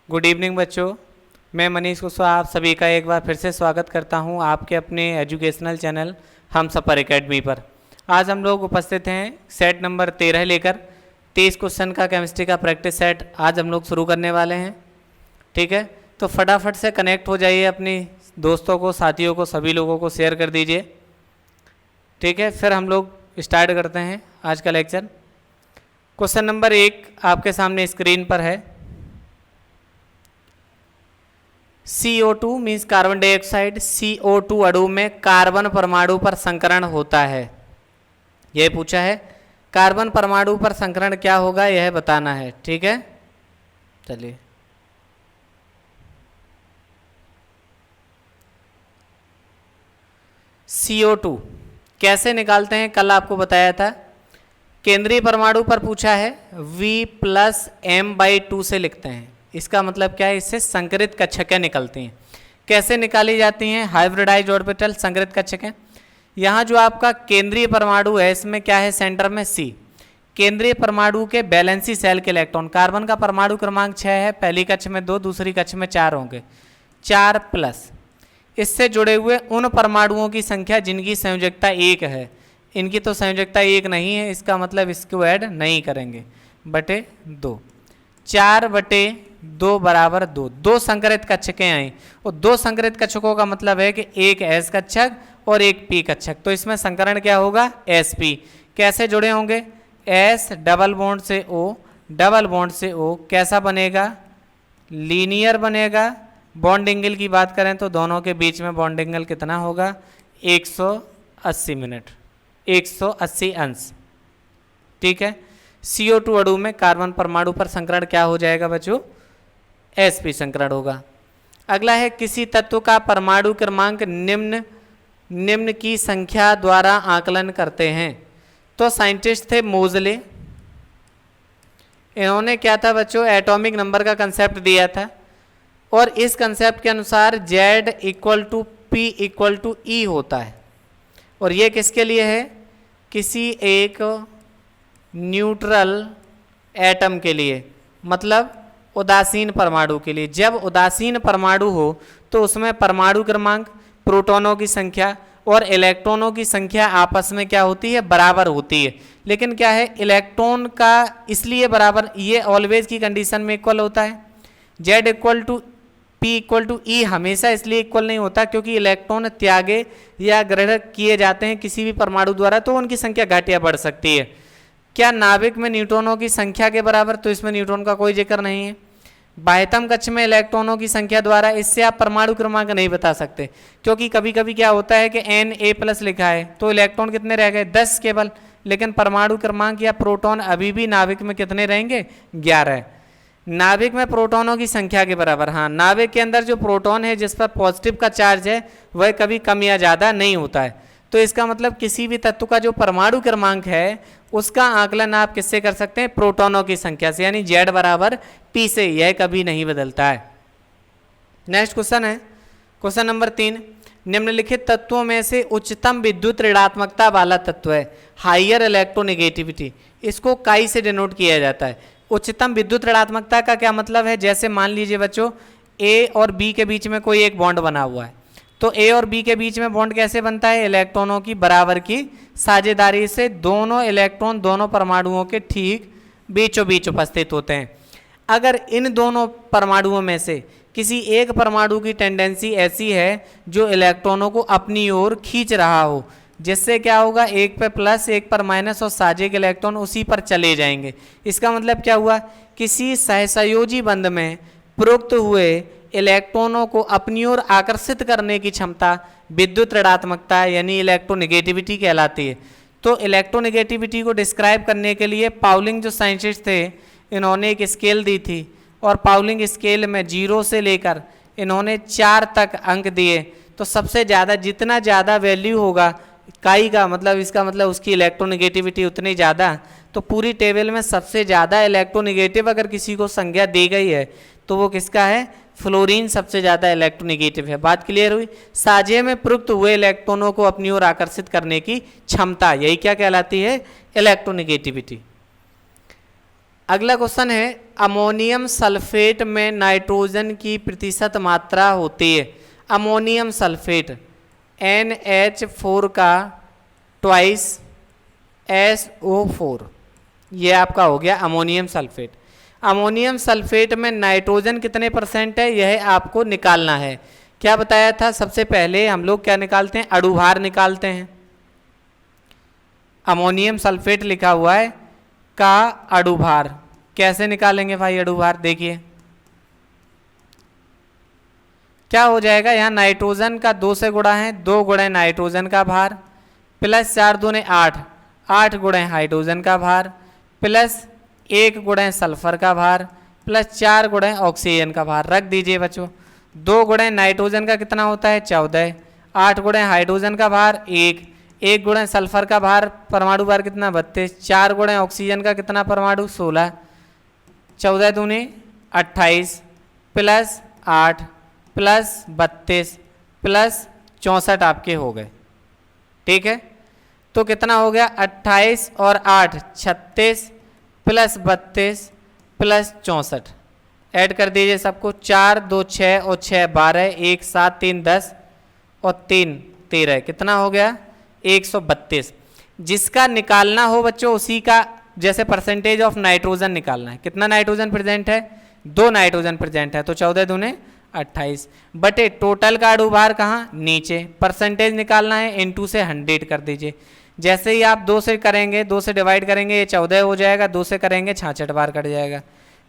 Good evening बच्चों, मैं मनीष कुशवाहा आप सभी का एक बार फिर से स्वागत करता हूं आपके अपने एजुकेशनल चैनल हमसफर एकेडमी पर। आज हम लोग उपस्थित हैं सेट नंबर 13 लेकर 30 क्वेश्चन का केमिस्ट्री का प्रैक्टिस सेट आज हम लोग शुरू करने वाले हैं। ठीक है, तो फटाफट से कनेक्ट हो जाइए, अपनी दोस्तों को, साथियों को, सभी लोगों को शेयर कर दीजिए। ठीक है, फिर हम लोग स्टार्ट करते हैं आज का लेक्चर। क्वेश्चन नंबर 1 आपके सामने स्क्रीन पर है। CO2 means carbon dioxide, CO2 अणु में कार्बन परमाणु पर संकरण होता है। यह पूछा है, कार्बन परमाणु पर संकरण क्या होगा यह बताना है। ठीक है, चलिए CO2 कैसे निकालते हैं, कल आपको बताया था। केंद्रीय परमाणु पर पूछा है, V+m/2 से लिखते हैं। इसका मतलब क्या है, इससे संकरित कक्षकें निकलती हैं। कैसे निकाली जाती हैं? हाइब्रिडाइज्ड ऑर्बिटल संकरित कक्षकें। यहाँ जो आपका केंद्रीय परमाणु है, इसमें क्या है, सेंटर में C। केंद्रीय परमाणु के वैलेंसी शेल के इलेक्ट्रॉन, कार्बन का परमाणु क्रमांक 6 है, पहली कक्ष में 2, दूसरी कक्ष में 4 होंगे, 4+ इससे जुड़े हुए उन परमाणुओं की संख्या जिनकी संयोजकता 1 है। इनकी तो संयोजकता 1 नहीं है, इसका मतलब इसको ऐड नहीं करेंगे, बटे 2, 4/2 बराबर 2। 2 संकरित कक्षकें आई, और 2 संकरित कक्षकों का मतलब है कि एक S कक्षक और एक P कक्षक। तो इसमें संकरण क्या होगा, SP। कैसे जुड़े होंगे, S डबल बॉन्ड से O, डबल बॉन्ड से O कैसा बनेगा, लीनियर बनेगा। बॉन्ड एंगल की बात करें तो दोनों के बीच में बॉन्ड एंगल कितना होगा, 180 मिनट, 180 अंश। ठीक है, CO2 अणु में कार्बन परमाणु पर संकरण क्या हो जाएगा बच्चों, SP संकरण होगा। अगला है, किसी तत्व का परमाणु क्रमांक निम्न की संख्या द्वारा आकलन करते हैं। तो साइंटिस्ट थे मोजले। इन्होंने क्या था बच्चों, एटॉमिक नंबर का कंसेप्ट दिया था, और इस कंसेप्ट के अनुसार Z = P = E होता है। और ये किसके लिए है, किसी एक न्यूट्रल एटम के लिए, मतलब उदासीन परमाणु के लिए। जब उदासीन परमाणु हो तो उसमें परमाणु क्रमांक, प्रोटॉनों की संख्या और इलेक्ट्रॉनों की संख्या आपस में क्या होती है, बराबर होती है। लेकिन क्या है, इलेक्ट्रॉन का इसलिए बराबर, ये ऑलवेज की कंडीशन में इक्वल होता है। Z = P = E हमेशा इसलिए इक्वल नहीं होता क्योंकि इलेक्ट्रॉन त्यागे या ग्रहण किए जाते हैं किसी भी परमाणु द्वारा, तो उनकी संख्या घट या बढ़ सकती है। क्या नाभिक में न्यूट्रॉनों की संख्या के बराबर, तो इसमें न्यूट्रॉन का कोई जिक्र नहीं है। बाह्यतम कक्ष में इलेक्ट्रॉनों की संख्या द्वारा, इससे आप परमाणु क्रमांक नहीं बता सकते, क्योंकि कभी कभी क्या होता है कि Na+ लिखा है तो इलेक्ट्रॉन कितने रह गए, 10 केवल, लेकिन परमाणु क्रमांक या प्रोटॉन अभी भी नाभिक में कितने रहेंगे, 11। नाभिक में प्रोटॉनों की संख्या के बराबर। हाँ, नाभिक के अंदर जो प्रोटॉन है जिस पर पॉजिटिव का चार्ज है वह कभी कम या ज़्यादा नहीं होता है। तो इसका मतलब किसी भी तत्व का जो परमाणु क्रमांक है उसका आकलन आप किससे कर सकते हैं, प्रोटॉनों की संख्या से, यानी Z = P से। यह कभी नहीं बदलता है। नेक्स्ट क्वेश्चन है, क्वेश्चन नंबर 3। निम्नलिखित तत्वों में से उच्चतम विद्युत ऋणात्मकता वाला तत्व है, हाइयर इलेक्ट्रोनेगेटिविटी। इसको काई से डिनोट किया जाता है। उच्चतम विद्युत ऋणात्मकता का क्या मतलब है, जैसे मान लीजिए बच्चों A और B के बीच में कोई एक बॉन्ड बना हुआ है, तो A और B के बीच में बॉन्ड कैसे बनता है, इलेक्ट्रॉनों की बराबर की साझेदारी से। दोनों इलेक्ट्रॉन दोनों परमाणुओं के ठीक बीचों बीच उपस्थित होते हैं। अगर इन दोनों परमाणुओं में से किसी एक परमाणु की टेंडेंसी ऐसी है जो इलेक्ट्रॉनों को अपनी ओर खींच रहा हो, जिससे क्या होगा, एक पे प्लस एक पर माइनस और साझे के इलेक्ट्रॉन उसी पर चले जाएंगे। इसका मतलब क्या हुआ, किसी सहसंयोजी बंध में प्रोक्त हुए इलेक्ट्रॉनों को अपनी ओर आकर्षित करने की क्षमता विद्युत ऋणात्मकता यानी इलेक्ट्रोनेगेटिविटी कहलाती है। तो इलेक्ट्रोनेगेटिविटी को डिस्क्राइब करने के लिए पाउलिंग जो साइंटिस्ट थे, इन्होंने एक स्केल दी थी, और पाउलिंग स्केल में 0 से लेकर इन्होंने 4 तक अंक दिए। तो सबसे ज़्यादा, जितना ज़्यादा वैल्यू होगा काई का, मतलब इसका मतलब उसकी इलेक्ट्रोनेगेटिविटी उतनी ज़्यादा। तो पूरी टेबल में सबसे ज़्यादा इलेक्ट्रोनेगेटिव अगर किसी को संज्ञा दी गई है तो वो किसका है, फ्लोरीन सबसे ज़्यादा इलेक्ट्रोनेगेटिव है। बात क्लियर हुई। साझे में प्रयुक्त हुए इलेक्ट्रॉनों को अपनी ओर आकर्षित करने की क्षमता, यही क्या कहलाती है, इलेक्ट्रोनेगेटिविटी। अगला क्वेश्चन है अमोनियम सल्फेट में नाइट्रोजन की प्रतिशत मात्रा होती है। अमोनियम सल्फेट NH4 का ट्वाइस SO4, ये आपका हो गया अमोनियम सल्फेट। अमोनियम सल्फेट में नाइट्रोजन कितने % है यह आपको निकालना है। क्या बताया था, सबसे पहले हम लोग क्या निकालते हैं, अणुभार निकालते हैं। अमोनियम सल्फेट लिखा हुआ है का अणुभार, कैसे निकालेंगे भाई अणुभार, देखिए क्या हो जाएगा, यहाँ नाइट्रोजन का 2 से गुणा है, 2 गुणे नाइट्रोजन का भार प्लस 4 दूने 8, 8 गुणे हाइड्रोजन का भार प्लस 1 गुणे सल्फर का भार प्लस 4 गुणे ऑक्सीजन का भार। रख दीजिए बच्चों, 2 गुणे नाइट्रोजन का कितना होता है 14, 8 गुणे हाइड्रोजन का भार 1, 1 गुणे सल्फर का भार परमाणु भार कितना 32, 4 गुणे ऑक्सीजन का कितना परमाणु 16, 14 दूने 28 प्लस 8 प्लस 32 प्लस 64 आपके हो गए। ठीक है, तो कितना हो गया 28 और 8 36 प्लस 32 प्लस 64, ऐड कर दीजिए सबको, 4 2 6 और 6 12, 1 7 3 10 और 3 13, कितना हो गया 132। जिसका निकालना हो बच्चों उसी का, जैसे परसेंटेज ऑफ नाइट्रोजन निकालना है, कितना नाइट्रोजन प्रेजेंट है 2 नाइट्रोजन प्रेजेंट है, तो 14 दूने 28 बटे टोटल का अणुभार कहाँ नीचे, परसेंटेज निकालना है इनटू से 100 कर दीजिए। जैसे ही आप 2 से करेंगे, 2 से डिवाइड करेंगे ये 14 हो जाएगा, 2 से करेंगे 66 बार कट जाएगा,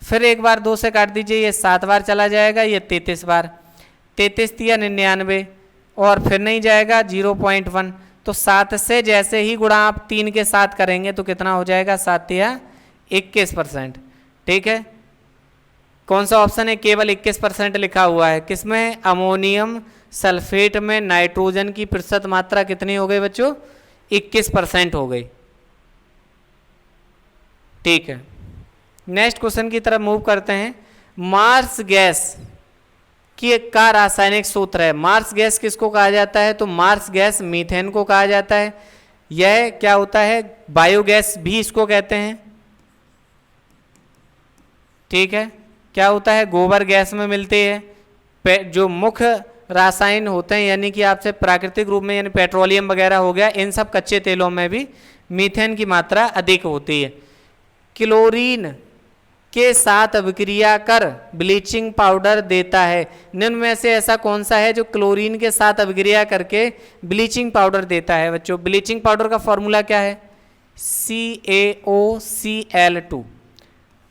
फिर एक बार 2 से काट दीजिए ये 7 बार चला जाएगा, ये 33 बार, 33 तिया 99 और फिर नहीं जाएगा 0.1, तो 7 से जैसे ही गुणा आप 3 के साथ करेंगे तो कितना हो जाएगा 7 तिया 21%। ठीक है, कौन सा ऑप्शन है, केवल 21% लिखा हुआ है, किसमें अमोनियम सल्फेट में नाइट्रोजन की प्रतिशत मात्रा कितनी हो गई बच्चों 21% हो गई। ठीक है, नेक्स्ट क्वेश्चन की तरफ मूव करते हैं। मार्स गैस का रासायनिक सूत्र है। मार्स गैस किसको कहा जाता है, तो मार्स गैस मीथेन को कहा जाता है। यह क्या होता है, बायोगैस भी इसको कहते हैं। ठीक है, क्या होता है, गोबर गैस में मिलती है। जो मुख्य रासायन होते हैं यानी कि आपसे प्राकृतिक रूप में, यानी पेट्रोलियम वगैरह हो गया, इन सब कच्चे तेलों में भी मीथेन की मात्रा अधिक होती है। क्लोरीन के साथ अभिक्रिया कर ब्लीचिंग पाउडर देता है। निम्न में से ऐसा कौन सा है जो क्लोरीन के साथ अभिक्रिया करके ब्लीचिंग पाउडर देता है बच्चों। ब्लीचिंग पाउडर का फॉर्मूला क्या है, CaOCl2।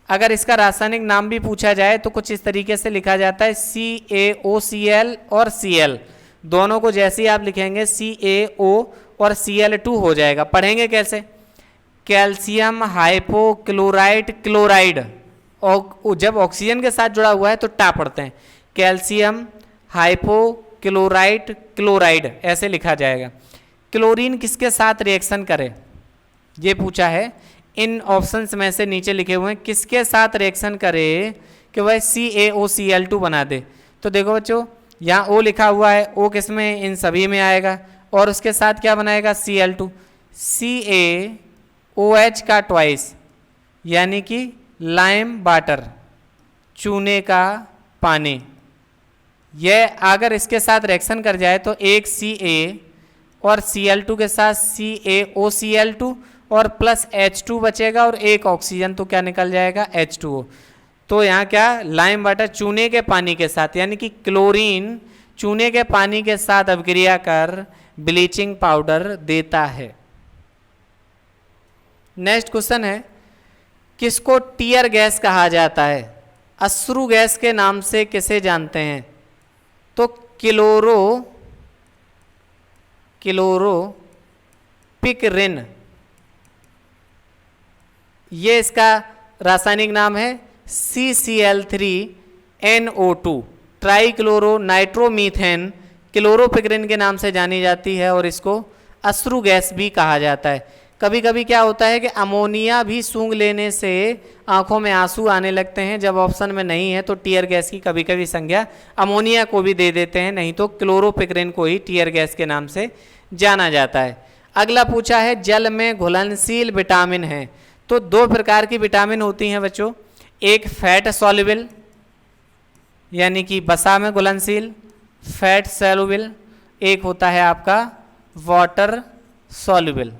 अगर इसका रासायनिक नाम भी पूछा जाए तो कुछ इस तरीके से लिखा जाता है CaOCl और Cl, दोनों को जैसे ही आप लिखेंगे CaO और Cl2 हो जाएगा। पढ़ेंगे कैसे, कैल्शियम हाइपोक्लोराइड क्लोराइड, और जब ऑक्सीजन के साथ जुड़ा हुआ है तो टा पढ़ते हैं, कैल्शियम हाइपोक्लोराइड क्लोराइड ऐसे लिखा जाएगा। क्लोरीन किसके साथ रिएक्शन करे ये पूछा है। इन ऑप्शंस में से नीचे लिखे हुए हैं किसके साथ रिएक्शन करे कि वह CaOCl2 बना दे। तो देखो बच्चों, यहाँ O लिखा हुआ है, O किस में, इन सभी में आएगा, और उसके साथ क्या बनाएगा Cl2, CaOH का ट्वाइस, यानी कि लाइम वाटर, चूने का पानी। यह अगर इसके साथ रिएक्शन कर जाए तो एक Ca और Cl2 के साथ CaOCl2 और प्लस H2 बचेगा और एक ऑक्सीजन, तो क्या निकल जाएगा H2O। तो यहाँ क्या, लाइम वाटर चूने के पानी के साथ, यानी कि क्लोरीन चूने के पानी के साथ अभिक्रिया कर ब्लीचिंग पाउडर देता है। नेक्स्ट क्वेश्चन है, किसको टीयर गैस कहा जाता है। अश्रु गैस के नाम से किसे जानते हैं, तो क्लोरोपिकरिन, ये इसका रासायनिक नाम है CCl3NO2, ट्राईक्लोरो नाइट्रोमीथेन क्लोरोपिकरिन के नाम से जानी जाती है, और इसको अश्रु गैस भी कहा जाता है। कभी कभी क्या होता है कि अमोनिया भी सूंघ लेने से आंखों में आंसू आने लगते हैं, जब ऑप्शन में नहीं है तो टीयर गैस की कभी कभी संज्ञा अमोनिया को भी दे देते हैं, नहीं तो क्लोरोपिकरिन को ही टीयर गैस के नाम से जाना जाता है। अगला पूछा है, जल में घुलनशील विटामिन है, तो दो प्रकार की विटामिन होती हैं बच्चों, एक फैट सॉल्युबल यानी कि वसा में घुलनशील फैट सॉल्युबल, एक होता है आपका वाटर सॉल्युबल।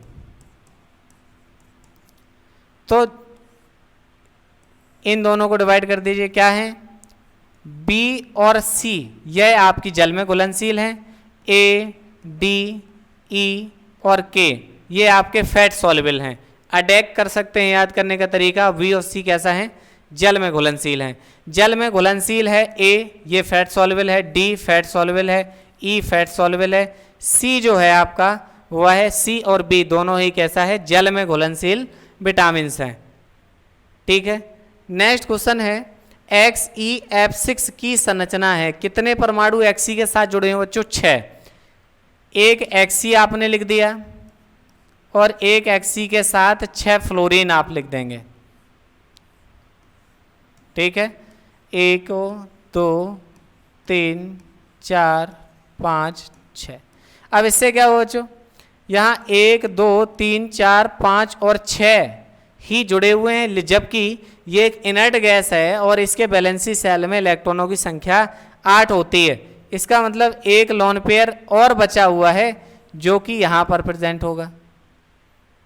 तो इन दोनों को डिवाइड कर दीजिए, क्या है बी और सी यह आपकी जल में घुलनशील हैं, ए डी ई और के ये आपके फैट सॉल्युबल हैं। अडैक कर सकते हैं, याद करने का तरीका, वी और सी कैसा है जल में घुलनशील हैं। जल में घुलनशील है ए, ये फैट सॉल्युबल है, डी फैट सॉल्युबल है, ई फैट सॉल्युबल है, सी जो है आपका वह है सी और बी दोनों ही कैसा है जल में घुलनशील विटामिन हैं। ठीक है, नेक्स्ट क्वेश्चन है XeF6 की संरचना है, कितने परमाणु Xe के साथ जुड़े हैं बच्चों 6। एक Xe आपने लिख दिया और एक Xe के साथ 6 फ्लोरीन आप लिख देंगे। ठीक है, 1 2 3 4 5 6। अब इससे क्या हुआ बच्चों, यहाँ 1 2 3 4 5 और 6 ही जुड़े हुए हैं, जबकि ये एक इनर्ट गैस है और इसके वैलेंसी सेल में इलेक्ट्रॉनों की संख्या 8 होती है। इसका मतलब एक लोन पेयर और बचा हुआ है जो कि यहाँ पर प्रेजेंट होगा,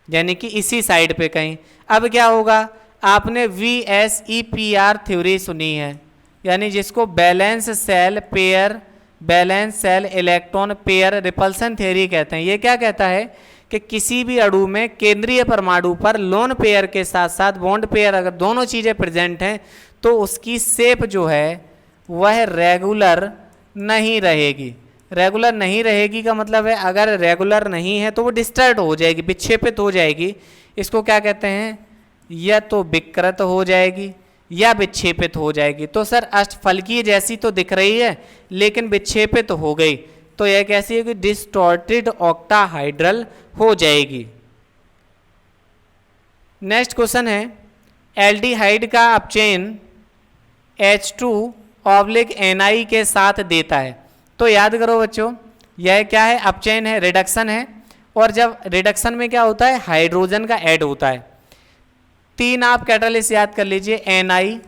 यानी कि इसी साइड पे कहीं। अब क्या होगा, आपने VSEPR थ्योरी सुनी है, यानी जिसको valence shell pair, valence shell electron pair repulsion theory कहते हैं। ये क्या कहता है कि किसी भी अणु में केंद्रीय परमाणु पर लोन पेयर के साथ साथ बॉन्ड पेयर अगर दोनों चीज़ें प्रेजेंट हैं तो उसकी शेप जो है वह रेगुलर नहीं रहेगी। रेगुलर नहीं रहेगी का मतलब है अगर रेगुलर नहीं है तो वो डिस्टर्ब हो जाएगी, विक्षेपित हो जाएगी। इसको क्या कहते हैं, या तो विकृत हो जाएगी या विक्षेपित हो जाएगी। तो सर अष्टफलकीय जैसी तो दिख रही है लेकिन विक्षेपित हो गई, तो यह कैसी है कि डिस्टॉर्टेड ऑक्टाहाइड्रल हो जाएगी। नेक्स्ट क्वेश्चन है एल्डिहाइड का अपचयन H2/Ni के साथ देता है। तो याद करो बच्चों, यह क्या है, अपचयन है, रिडक्शन है। और जब रिडक्शन में क्या होता है, हाइड्रोजन का ऐड होता है। 3 आप कैटालिस्ट याद कर लीजिए, Ni,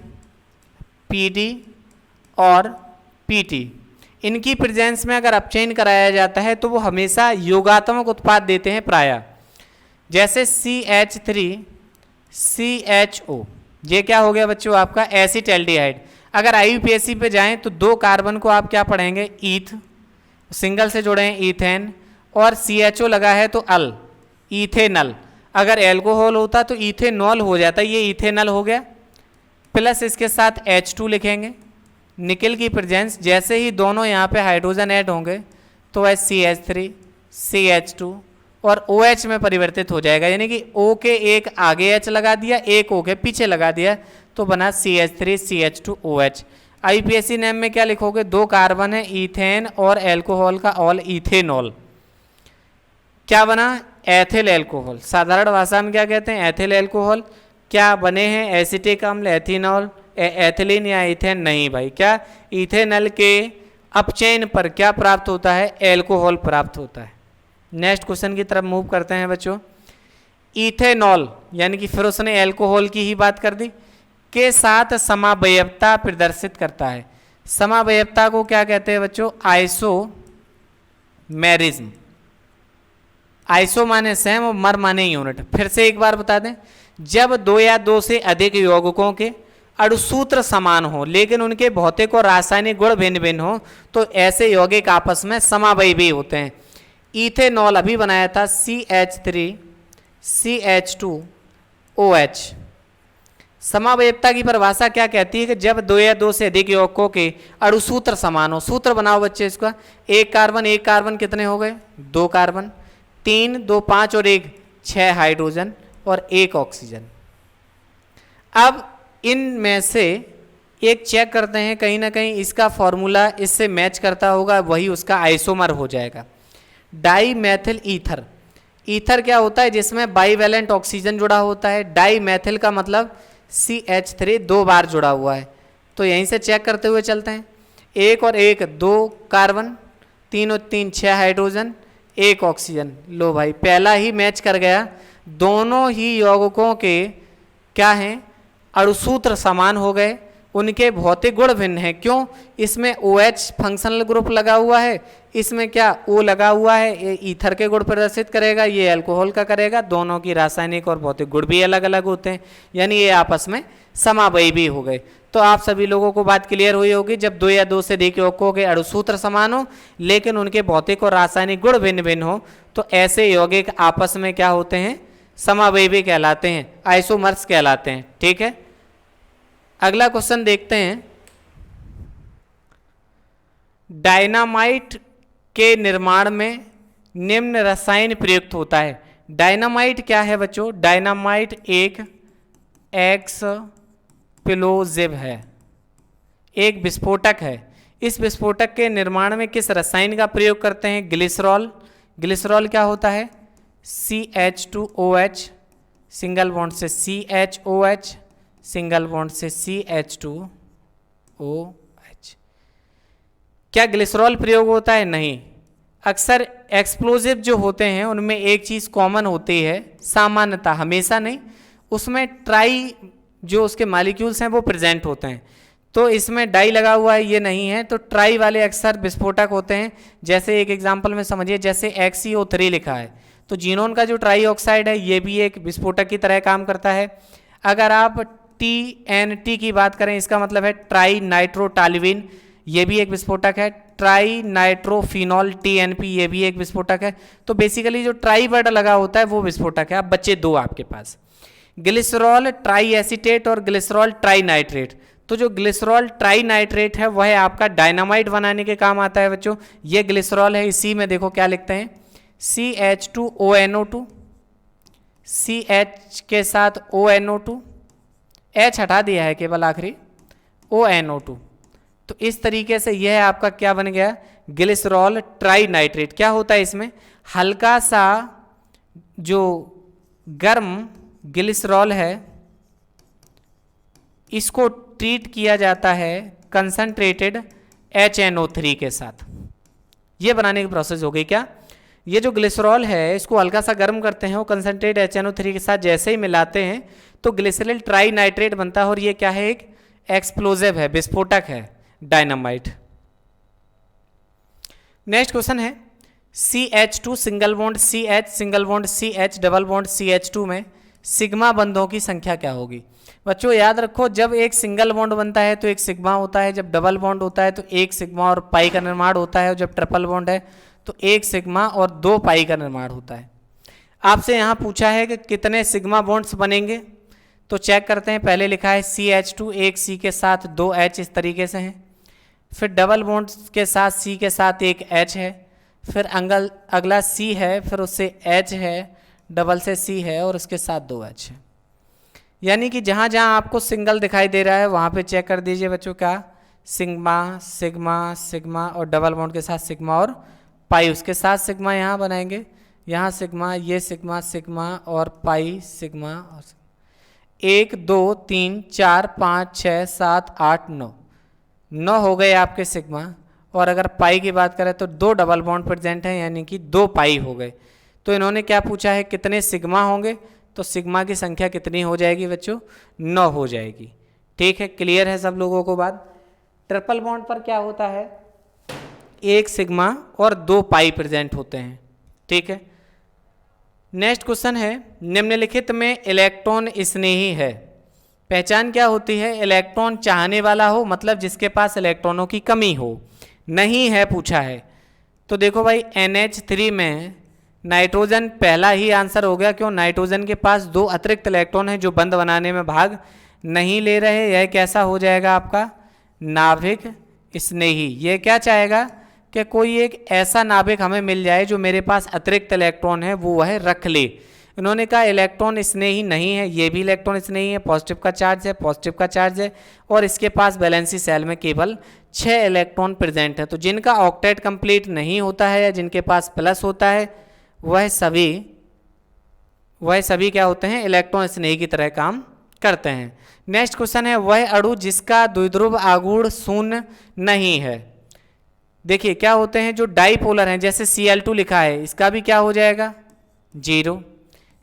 Pd और Pt। इनकी प्रेजेंस में अगर अपचयन कराया जाता है तो वो हमेशा योगात्मक उत्पाद देते हैं प्रायः, जैसे CH3CHO, ये क्या हो गया बच्चों आपका एसिटैल्डिहाइड। अगर IUPAC पे जाएं तो 2 कार्बन को आप क्या पढ़ेंगे, ईथ, सिंगल से जोड़े हैं ईथेन, और CHO लगा है तो अल, इथेनल। अगर एल्कोहल होता तो इथेनॉल हो जाता, ये इथेनल हो गया। प्लस इसके साथ H2 लिखेंगे, निकल की प्रेजेंस, जैसे ही दोनों यहाँ पे हाइड्रोजन ऐड होंगे तो वह CH3 CH2 और OH में परिवर्तित हो जाएगा, यानी कि O के एक आगे H लगा दिया, एक O के पीछे लगा दिया तो बना CH3 CH2 OH। IUPAC name में क्या लिखोगे, 2 कार्बन है इथेन और एल्कोहल का ऑल, इथेनॉल। क्या बना, एथिल एल्कोहल। साधारण भाषा में क्या कहते हैं, एथिल एल्कोहल। क्या बने हैं, एसिटिक अम्ल, एथिनॉल, एथिलीन या इथेन नहीं भाई, क्या इथेनॉल के अपचयन पर क्या प्राप्त होता है, एल्कोहल प्राप्त होता है। नेक्स्ट क्वेश्चन की तरफ मूव करते हैं बच्चों। इथेनॉल यानी कि फिर उसने एल्कोहल की ही बात कर दी, के साथ समावयवता प्रदर्शित करता है। समावयवता को क्या कहते हैं बच्चों, आइसोमेरिज्म। आइसो माने सेम और मर माने यूनिट। फिर से एक बार बता दें, जब 2 या 2 से अधिक यौगिकों के अणुसूत्र समान हो लेकिन उनके भौतिक और रासायनिक गुण भिन्न भिन्न हो तो ऐसे यौगिक आपस में समावयवी होते हैं। इथेनॉल अभी बनाया था CH3 CH2 OH। समावयवता की परिभाषा क्या कहती है कि जब 2 या 2 से अधिक यौगिकों के अणुसूत्र समान हो। सूत्र बनाओ बच्चे इसका, एक कार्बन कितने हो गए, 2 कार्बन, 3 2 5 और 1 6 हाइड्रोजन और 1 ऑक्सीजन। अब इनमें से एक चेक करते हैं, कहीं ना कहीं इसका फॉर्मूला इससे मैच करता होगा, वही उसका आइसोमर हो जाएगा। Die Maithil ether. ईथर क्या होता है, जिसमें बाईवैलेंट ऑक्सीजन जुड़ा होता है। डाई मैथिल का मतलब CH3 2 बार जुड़ा हुआ है। तो यहीं से चेक करते हुए चलते हैं, 1 और 1 2 कार्बन, 3 और 3 6 हाइड्रोजन, 1 ऑक्सीजन। लो भाई, पहला ही मैच कर गया। दोनों ही यौगिकों के क्या हैं, अणुसूत्र समान हो गए, उनके भौतिक गुण भिन्न हैं। क्यों? इसमें OH फंक्शनल ग्रुप लगा हुआ है, इसमें क्या O लगा हुआ है, ये ईथर के गुण प्रदर्शित करेगा, ये अल्कोहल का करेगा। दोनों की रासायनिक और भौतिक गुण भी अलग अलग होते हैं, यानी ये आपस में समावयवी हो गए। तो आप सभी लोगों को बात क्लियर हुई होगी, जब दो या दो से अधिक यौगिकों के अणुसूत्र समान हो लेकिन उनके भौतिक और रासायनिक गुण भिन्न भिन्न हो तो ऐसे यौगिक आपस में क्या होते हैं, समावयवी कहलाते हैं, आइसोमर्स कहलाते हैं। ठीक है, अगला क्वेश्चन देखते हैं। डायनामाइट के निर्माण में निम्न रसायन प्रयुक्त होता है। डायनामाइट क्या है बच्चों? डायनामाइट एक एक्सप्लोजिव है, एक विस्फोटक है। इस विस्फोटक के निर्माण में किस रसायन का प्रयोग करते हैं? ग्लिसरॉल। ग्लिसरॉल क्या होता है? CH2OH, सिंगल बॉन्ड से CHOH, सिंगल बॉन्ड से CH2OH। क्या ग्लिसरॉल प्रयोग होता है? नहीं। अक्सर एक्सप्लोजिव जो होते हैं उनमें एक चीज़ कॉमन होती है, सामान्यता, हमेशा नहीं, उसमें ट्राई जो उसके मॉलिक्यूल्स हैं वो प्रेजेंट होते हैं। तो इसमें डाई लगा हुआ है, ये नहीं है, तो ट्राई वाले अक्सर विस्फोटक होते हैं। जैसे एक एग्जांपल में समझिए, जैसे XeO3 लिखा है तो जीनोन का जो ट्राई ऑक्साइड है ये भी एक विस्फोटक की तरह काम करता है। अगर आप TNT की बात करें, इसका मतलब है ट्राई नाइट्रोटालुइन, ये भी एक विस्फोटक है। ट्राई नाइट्रोफिनॉल TNP, ये भी एक विस्फोटक है। तो बेसिकली जो ट्राई वर्ड लगा होता है वो विस्फोटक है। अब बच्चे दो आपके पास, ग्लिसरॉल ट्राई एसीटेट और ग्लिसरॉल ट्राई नाइट्रेट। तो जो ग्लिसरॉल ट्राई नाइट्रेट है वह आपका डायनामाइट बनाने के काम आता है बच्चों। ये ग्लिसरॉल है, इसी में देखो क्या लिखते हैं, CH2ONO2, CH के साथ ONO2, H हटा दिया है केवल आखिरी, ONO2। तो इस तरीके से यह आपका क्या बन गया, ग्लिसरॉल ट्राई नाइट्रेट। क्या होता है इसमें, हल्का सा जो गर्म ग्लिसरॉल है इसको ट्रीट किया जाता है कंसंट्रेटेड HNO3 के साथ। ये बनाने की प्रोसेस हो गई। क्या ये जो ग्लिसरॉल है इसको हल्का सा गर्म करते हैं, वो कंसंट्रेट HNO3 के साथ जैसे ही मिलाते हैं तो ग्लिसरॉल ट्राई नाइट्रेट बनता है। और ये क्या है, एक एक्सप्लोजिव है, विस्फोटक है, डायनामाइट। नेक्स्ट क्वेश्चन है, CH2 single bond CH, single bond CH, double bond CH2 में सिग्मा बंधों की संख्या क्या होगी? बच्चों याद रखो, जब एक सिंगल बॉन्ड बनता है तो एक सिग्मा होता है, जब डबल बॉन्ड होता है तो एक सिग्मा और पाई का निर्माण होता है, और जब ट्रिपल बॉन्ड है तो एक सिग्मा और दो पाई का निर्माण होता है। आपसे यहाँ पूछा है कि कितने सिग्मा बॉन्ड्स बनेंगे, तो चेक करते हैं। पहले लिखा है CH2, एक C के साथ दो H, इस तरीके से हैं। फिर डबल बॉन्ड्स के साथ C के साथ एक H है, फिर अगला C है, फिर उससे H है, डबल से C है और उसके साथ दो H है। यानी कि जहाँ जहाँ आपको सिंगल दिखाई दे रहा है वहाँ पे चेक कर दीजिए बच्चों, क्या सिग्मा सिग्मा सिग्मा, और डबल बॉन्ड के साथ सिग्मा और पाई, उसके साथ सिग्मा यहाँ बनाएंगे, यहाँ सिग्मा, ये सिग्मा सिग्मा और पाई सिग्मा और 1 2 3 4 5 6 7 8 9 हो गए आपके सिग्मा। और अगर पाई की बात करें तो दो डबल बॉन्ड प्रेजेंट हैं, यानी कि दो पाई हो गए। तो इन्होंने क्या पूछा है, कितने सिग्मा होंगे, तो सिग्मा की संख्या कितनी हो जाएगी बच्चों, 9 हो जाएगी। ठीक है, क्लियर है सब लोगों को बात। ट्रिपल बॉन्ड पर क्या होता है, एक सिग्मा और दो पाई प्रेजेंट होते हैं। ठीक है, नेक्स्ट क्वेश्चन है, निम्नलिखित में इलेक्ट्रॉन स्नेही है। पहचान क्या होती है, इलेक्ट्रॉन चाहने वाला हो, मतलब जिसके पास इलेक्ट्रॉनों की कमी हो, नहीं है पूछा है। तो देखो भाई, NH3 में नाइट्रोजन पहला ही आंसर हो गया। क्यों, नाइट्रोजन के पास दो अतिरिक्त इलेक्ट्रॉन हैं जो बंध बनाने में भाग नहीं ले रहे। यह कैसा हो जाएगा आपका, नाभिक स्नेही। ये क्या चाहेगा कि कोई एक ऐसा नाभिक हमें मिल जाए जो मेरे पास अतिरिक्त इलेक्ट्रॉन है वो वह रख ले। इन्होंने कहा इलेक्ट्रॉन स्नेही नहीं है, ये भी इलेक्ट्रॉन स्नेही है, पॉजिटिव का चार्ज है, पॉजिटिव का चार्ज है, और इसके पास वैलेंसी सेल में केवल 6 इलेक्ट्रॉन प्रेजेंट है। तो जिनका ऑक्टेट कंप्लीट नहीं होता है या जिनके पास प्लस होता है वह सभी क्या होते हैं, इलेक्ट्रॉन स्नेही की तरह काम करते हैं। नेक्स्ट क्वेश्चन है, वह अणु जिसका द्विध्रुव आघूर्ण शून्य नहीं है। देखिए क्या होते हैं, जो डाईपोलर हैं, जैसे Cl2 लिखा है, इसका भी क्या हो जाएगा, 0।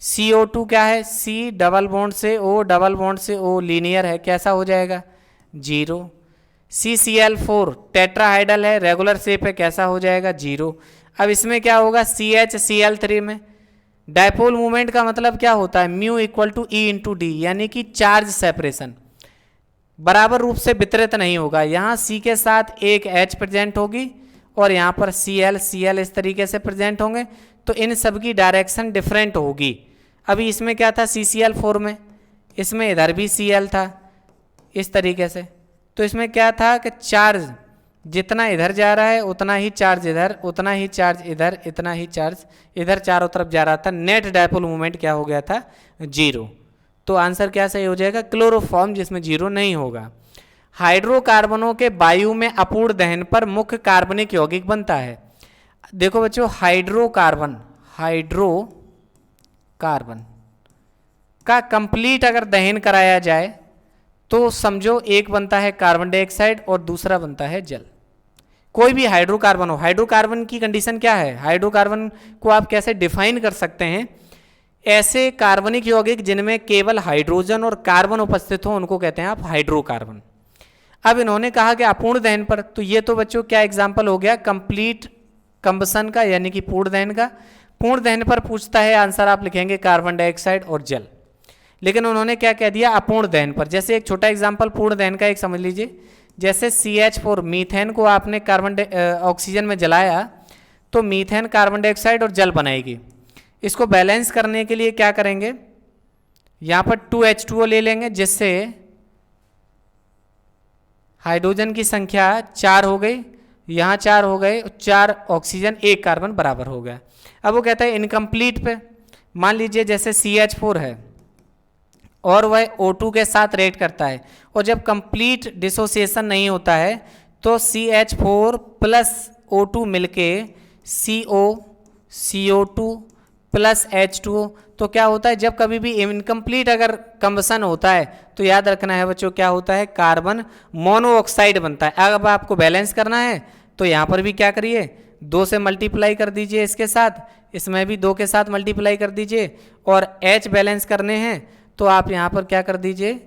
CO2 क्या है, C डबल बॉन्ड से O, डबल बॉन्ड से O लीनियर है, कैसा हो जाएगा 0। CCl4 टेट्राहाइडल है, रेगुलर शेप है, कैसा हो जाएगा 0। अब इसमें क्या होगा CHCl3 में डायपोल मूवमेंट का मतलब क्या होता है, mu equal to E into D, यानी कि चार्ज सेपरेशन बराबर रूप से वितरित नहीं होगा। यहाँ C के साथ एक H प्रेजेंट होगी और यहाँ पर Cl इस तरीके से प्रेजेंट होंगे, तो इन सब की डायरेक्शन डिफरेंट होगी। अभी इसमें क्या था CCl4 में, इसमें इधर भी Cl था इस तरीके से, तो इसमें क्या था कि चार्ज जितना इधर जा रहा है उतना ही चार्ज इधर, उतना ही चार्ज इधर, इतना ही चार्ज इधर, चारों तरफ जा रहा था। नेट डायपोल मूवमेंट क्या हो गया था 0। तो आंसर क्या सही हो जाएगा, क्लोरोफॉर्म, जिसमें 0 नहीं होगा। हाइड्रोकार्बनों के वायु में अपूर्ण दहन पर मुख्य कार्बनिक यौगिक बनता है। देखो बच्चों, हाइड्रोकार्बन का कंप्लीट अगर दहन कराया जाए तो समझो एक बनता है कार्बन डाइऑक्साइड और दूसरा बनता है जल। कोई भी हाइड्रोकार्बन हो, हाइड्रोकार्बन की कंडीशन क्या है, हाइड्रोकार्बन को आप कैसे डिफाइन कर सकते हैं, ऐसे कार्बनिक यौगिक जिनमें केवल हाइड्रोजन और कार्बन उपस्थित हो उनको कहते हैं आप हाइड्रोकार्बन। अब इन्होंने कहा कि अपूर्ण दहन पर, तो ये तो बच्चों क्या एग्जाम्पल हो गया कंप्लीट कंबसन का, यानी कि पूर्ण दहन का। पूर्ण दहन पर पूछता है, आंसर आप लिखेंगे कार्बन डाइऑक्साइड और जल। लेकिन उन्होंने क्या कह दिया, अपूर्ण दहन पर। जैसे एक छोटा एग्जाम्पल पूर्ण दहन का एक समझ लीजिए, जैसे CH4 मीथेन को आपने ऑक्सीजन में जलाया तो मीथेन कार्बन डाइऑक्साइड और जल बनाएगी। इसको बैलेंस करने के लिए क्या करेंगे, यहाँ पर 2H2O ले लेंगे, जिससे हाइड्रोजन की संख्या 4 हो गई, यहाँ 4 हो गए, 4 ऑक्सीजन 1 कार्बन बराबर हो गया। अब वो कहता है इनकम्प्लीट पे, मान लीजिए जैसे CH4 है और वह O2 के साथ रिएक्ट करता है, और जब कंप्लीट डिसोसिएशन नहीं होता है तो CH4 प्लस O2 मिलके CO2 प्लस H2O, तो क्या होता है, जब कभी भी इनकम्प्लीट अगर कंबसन होता है तो याद रखना है बच्चों क्या होता है, कार्बन मोनोऑक्साइड बनता है। अब आपको बैलेंस करना है तो यहाँ पर भी क्या करिए, 2 से मल्टीप्लाई कर दीजिए इसके साथ, इसमें भी 2 के साथ मल्टीप्लाई कर दीजिए, और H बैलेंस करने हैं तो आप यहाँ पर क्या कर दीजिए,